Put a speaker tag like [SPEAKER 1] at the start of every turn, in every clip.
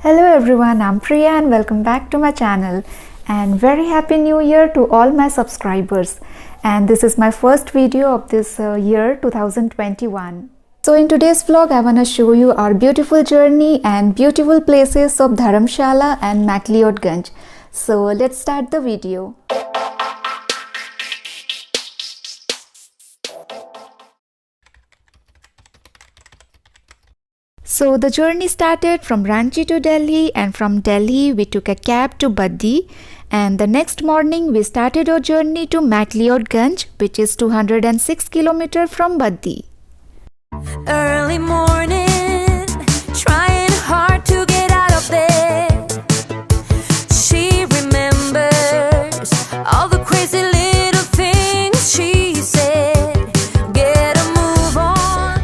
[SPEAKER 1] Hello everyone, I'm Priya and welcome back to my channel and very happy new year to all my subscribers. And this is my first video of this year 2021. So in today's vlog I want to show you our beautiful journey and beautiful places of Dharamshala and McLeodganj. So let's start the video. So the journey started from Ranchi to Delhi, and from Delhi we took a cab to Baddi, and the next morning we started our journey to McLeodganj, which is 206 km from Baddi.
[SPEAKER 2] Early morning, trying hard to get out of bed. She remembers all the crazy little things she said. Get a move on.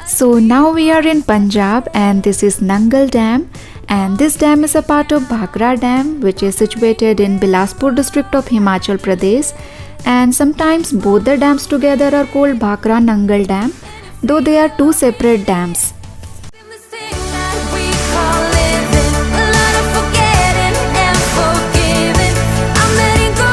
[SPEAKER 1] So now we are in Punjab and this is Nangal Dam, and this dam is a part of Bhakra Dam, which is situated in Bilaspur district of Himachal Pradesh, and sometimes both the dams together are called Bhakra Nangal Dam, though they are two separate dams.
[SPEAKER 2] This thing that we call living, a lot of forgetting and forgiving. I'm letting go,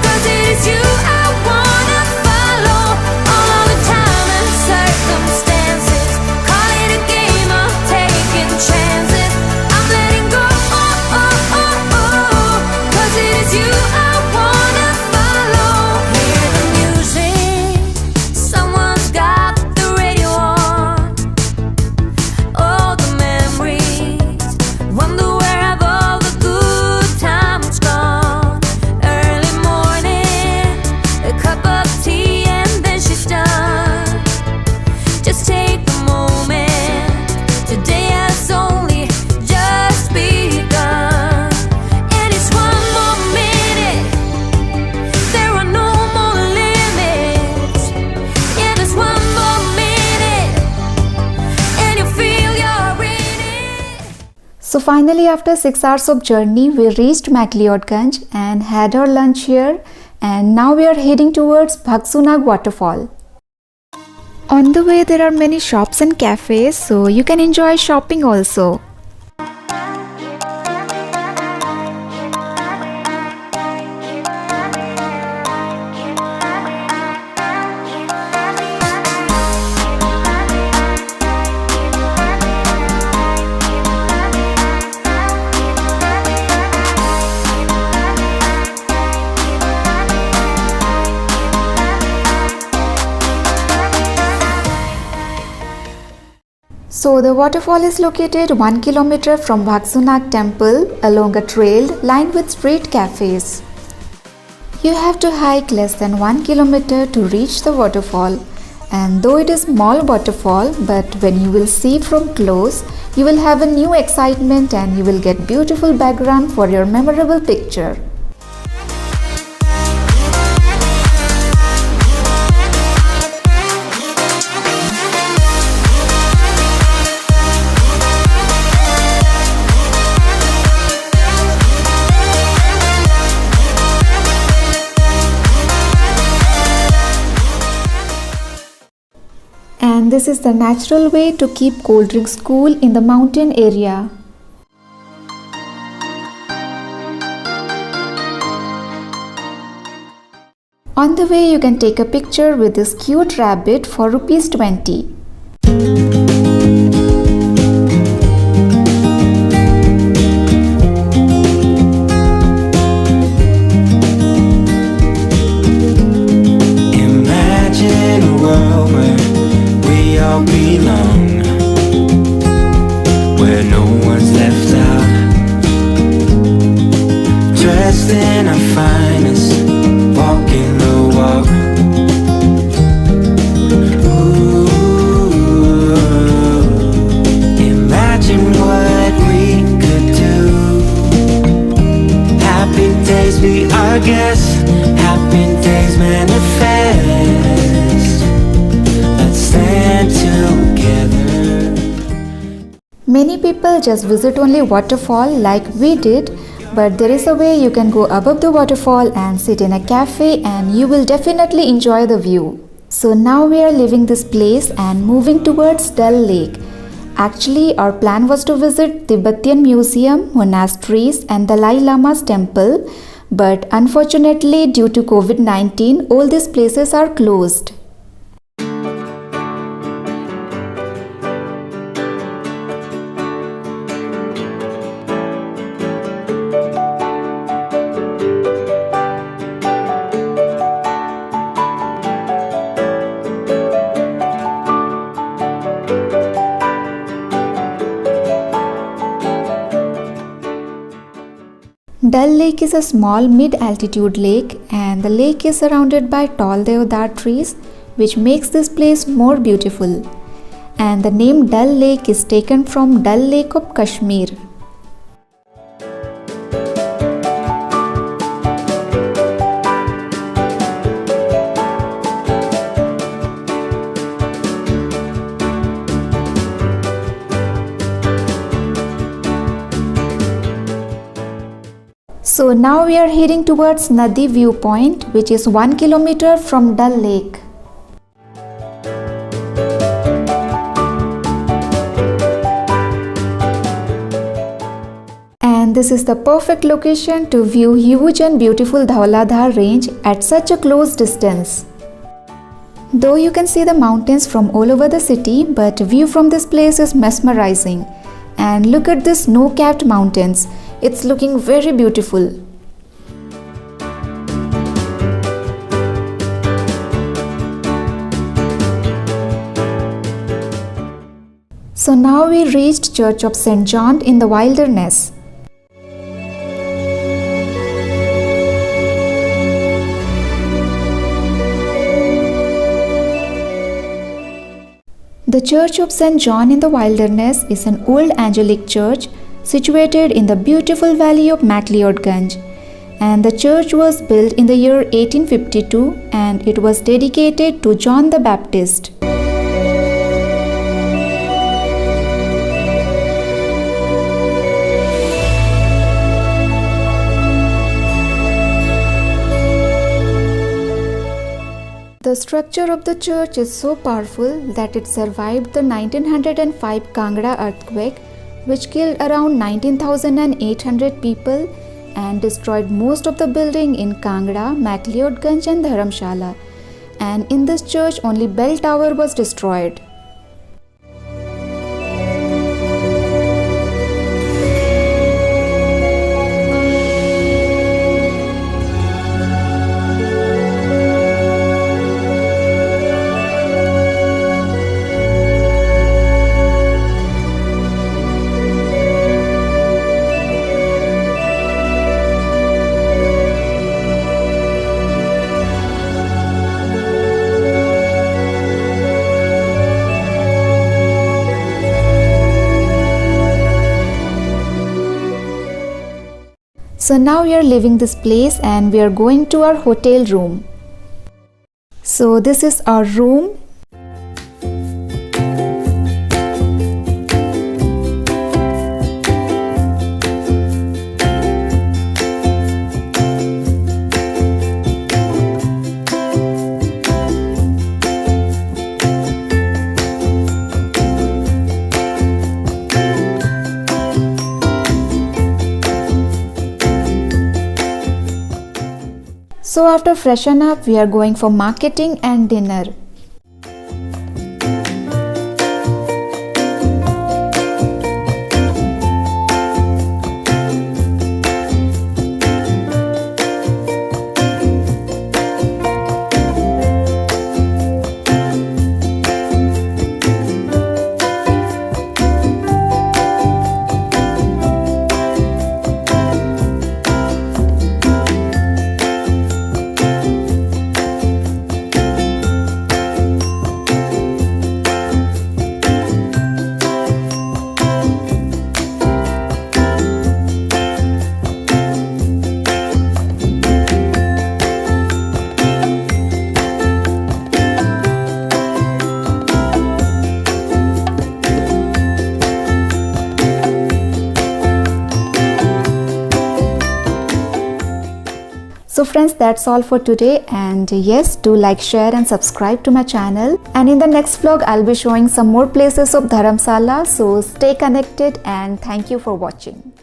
[SPEAKER 2] 'cause it is you I wanna follow. All of the time and circumstances, call it a game of taking chances. I'm letting go, 'cause it is you I wanna follow. Hear the music, someone's got the radio on. All the memories, wonder where have all the good times gone. Early morning, a cup of tea and then she's done. Just take a moment, today has only just begun. And it's one more minute, there are no more limits. Yeah, there's one more minute, and you feel you're in it.
[SPEAKER 1] So finally after 6 hours of journey we reached McLeodganj and had our lunch here, and now we are heading towards Bhagsunag waterfall. On the way there are many shops and cafes, so you can enjoy shopping also. So the waterfall is located 1 kilometer from Bhagsunag temple along a trail lined with street cafes. You have to hike less than 1 kilometer to reach the waterfall, and though it is small waterfall, but when you will see from close, you will have a new excitement and you will get beautiful background for your memorable picture. And this is the natural way to keep cold drinks cool in the mountain area. On the way you can take a picture with this cute rabbit for ₹20.
[SPEAKER 3] Imagine a world where we all belong, where no one's left out, dressed in our finest, walking the walk. Ooh, imagine what we could do. Happy days be our guest, happy days manifest. Let's stand together.
[SPEAKER 1] Many people just visit only waterfall like we did, but there is a way you can go above the waterfall and sit in a cafe and you will definitely enjoy the view. So now we are leaving this place and moving towards Dal Lake. Actually, our plan was to visit Tibetan Museum, monasteries, and Dalai Lama's temple, but unfortunately, due to COVID-19, all these places are closed. Dal Lake is a small mid-altitude lake, and the lake is surrounded by tall deodar trees, which makes this place more beautiful. And the name Dal Lake is taken from Dal Lake of Kashmir. So now we are heading towards Nadi viewpoint, which is 1 kilometer from Dal Lake. And this is the perfect location to view huge and beautiful Dhauladhar range at such a close distance. Though you can see the mountains from all over the city, but view from this place is mesmerizing. And look at these snow-capped mountains. It's looking very beautiful. So now we reached Church of St. John in the wilderness. The Church of St. John in the Wilderness is an old Angelic church situated in the beautiful valley of MacLeodganj, and the church was built in the year 1852 and it was dedicated to John the Baptist. The structure of the church is so powerful that it survived the 1905 Kangra earthquake, which killed around 19,800 people and destroyed most of the building in Kangra, MacLeodganj and Dharamshala. And in this church only bell tower was destroyed. So now we are leaving this place and we are going to our hotel room. So this is our room. So after freshen up, we are going for marketing and dinner. So friends, that's all for today, and yes, do like, share and subscribe to my channel. And in the next vlog I'll be showing some more places of Dharamsala, so stay connected and thank you for watching.